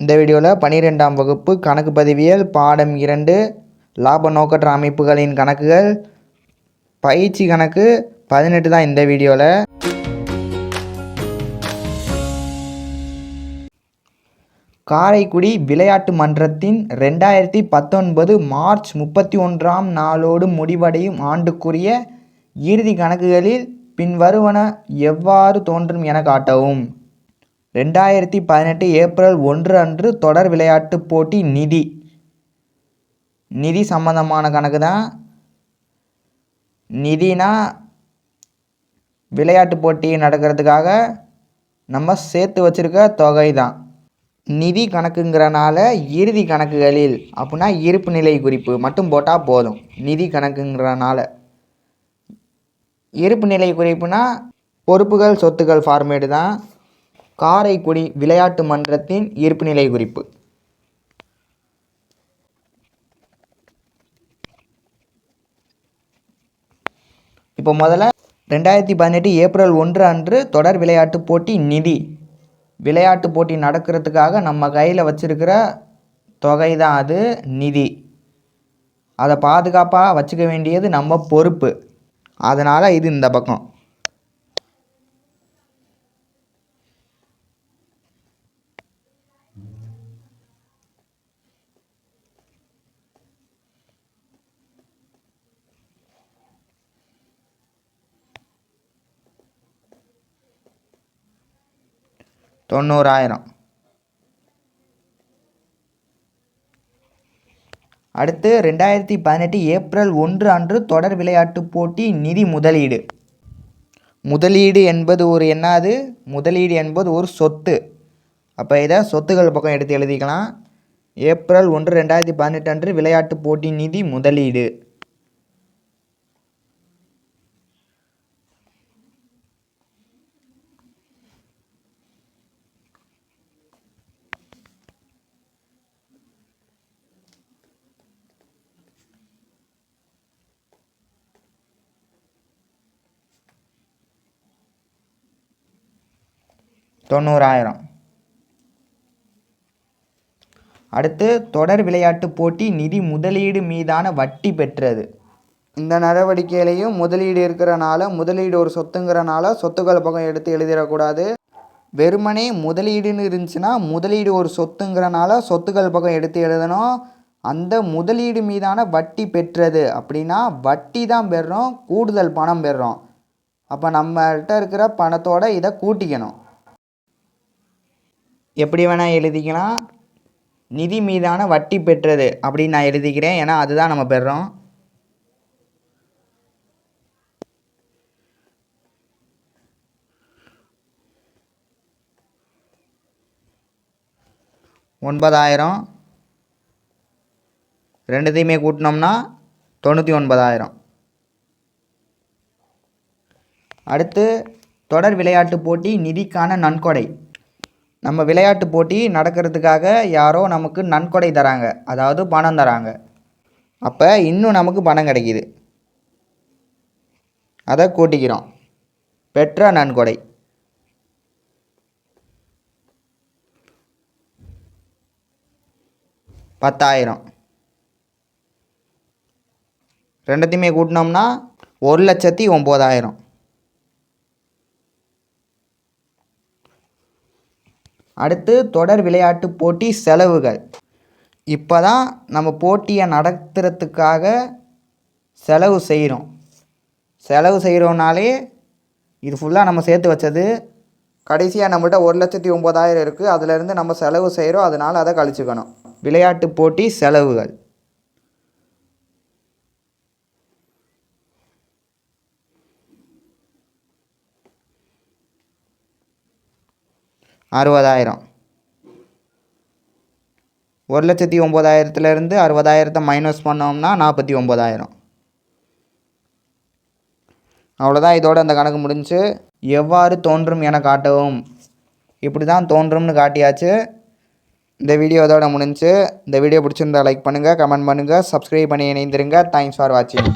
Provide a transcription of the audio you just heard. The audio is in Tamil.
இந்த வீடியோவில் 12ஆம் வகுப்பு கணக்கு பதிவியல் பாடம் 2 லாப நோக்கற்ற அமைப்புகளின் கணக்குகள் பயிற்சி கணக்கு 18 தான். இந்த வீடியோவில் காரைக்குடி விளையாட்டு மன்றத்தின் 2019 மார்ச் 31ஆம் நாளோடு முடிவடையும் ஆண்டுக்குரிய இறுதி கணக்குகளில் பின்வருவன எவ்வாறு தோன்றும் என காட்டவும். 2018 ஏப்ரல் 1 அன்று தொடர் விளையாட்டு போட்டி நிதி சம்பந்தமான கணக்கு தான். நிதினா விளையாட்டு போட்டி நடக்கிறதுக்காக நம்ம சேர்த்து வச்சிருக்க தொகை தான். நிதி கணக்குங்கிறனால இறுதி கணக்குகளில் அப்படின்னா இருப்பு நிலை குறிப்பு மட்டும் போட்டால் போதும். நிதி கணக்குங்கிறனால இருப்பு நிலை குறிப்புனா பொறுப்புகள் சொத்துக்கள் ஃபார்மேட்டு தான். காரைக்குடி விளையாட்டு மன்றத்தின் இருப்பு நிலை குறிப்பு. இப்போ முதல்ல 2018 ஏப்ரல் 1 அன்று தொடர் விளையாட்டு போட்டி நிதி. விளையாட்டு போட்டி நடக்கிறதுக்காக நம்ம கையில் வச்சிருக்கிற தொகை தான் அது நிதி. அதை பாதுகாப்பாக வச்சுக்க வேண்டியது நம்ம பொறுப்பு. அதனால் இது இந்த பக்கம். $90,000. அடுத்து 2018 ஏப்ரல் 1 அன்று தொடர் விளையாட்டு போட்டி நிதி முதலீடு. முதலீடு என்பது ஒரு என்னது? முதலீடு என்பது ஒரு சொத்து. அப்போ இதை சொத்துக்கள் பக்கம் எடுத்து எழுதிக்கலாம். ஏப்ரல் 1 2018 அன்று விளையாட்டு போட்டி நிதி முதலீடு. $90,000. அடுத்து தொடர் விளையாட்டு போட்டி நிதி முதலீடு மீதான வட்டி பெற்றது. இந்த நடவடிக்கையிலையும் முதலீடு இருக்கிறனால முதலீடு ஒரு சொத்துங்கிறனால சொத்துக்கள் பக்கம் எடுத்து எழுதிடக்கூடாது. வெறுமனே முதலீடுன்னு இருந்துச்சுன்னா முதலீடு ஒரு சொத்துங்கிறனால சொத்துக்கள் பக்கம் எடுத்து எழுதணும். அந்த முதலீடு மீதான வட்டி பெற்றது அப்படின்னா வட்டி தான் பெறுறோம், கூடுதல் பணம் பெறுறோம். அப்போ நம்மகிட்ட இருக்கிற பணத்தோட இதை கூட்டிக்கணும். எப்படி வேணால் எழுதிக்கலாம். நிதி மீதான வட்டி பெற்றது அப்படின்னு நான் எழுதிக்கிறேன், ஏன்னா அதுதான் நம்ம பெறுறோம். $90,000 ரெண்டுத்தையுமே கூட்டினோம்னா 99,000. அடுத்து தொடர் விளையாட்டு போட்டி நிதிக்கான நன்கொடை. நம்ம விளையாட்டு போட்டி நடக்கிறதுக்காக யாரோ நமக்கு நன்கொடை தராங்க, அதாவது பணம் தராங்க. அப்போ இன்னும் நமக்கு பணம் கிடைக்கிது, அதை கூட்டிக்கிறோம். பெற்ற நன்கொடை $10,000. ரெண்டுத்தையுமே கூட்டினோம்னா 1,09,000. அடுத்து தொடர் விளையாட்டு போட்டி செலவுகள். இப்போ தான் நம்ம போட்டியை நடத்துறதுக்காக செலவு செய்கிறோம்னாலே இது ஃபுல்லாக நம்ம சேர்த்து வச்சது. கடைசியாக நம்மள்ட்ட 1,09,000 இருக்குது, அதிலேருந்து நம்ம செலவு செய்கிறோம், அதனால் அதை கழிச்சுக்கணும். விளையாட்டு போட்டி செலவுகள் $60,000. 1,09,000 60,000 மைனஸ் பண்ணோம்னா 49,000. அவ்வளோதான். இதோட அந்த கணக்கு முடிஞ்சு. எவ்வாறு தோன்றும் என காட்டவும். இப்படி தான் தோன்றும்னு காட்டியாச்சு. இந்த வீடியோ இதோட முடிஞ்சு. இந்த வீடியோ பிடிச்சிருந்தா லைக் பண்ணுங்கள், கமெண்ட் பண்ணுங்கள், சப்ஸ்கிரைப் பண்ணி இணைந்திருங்க. தேங்க்ஸ் ஃபார் வாட்சிங்.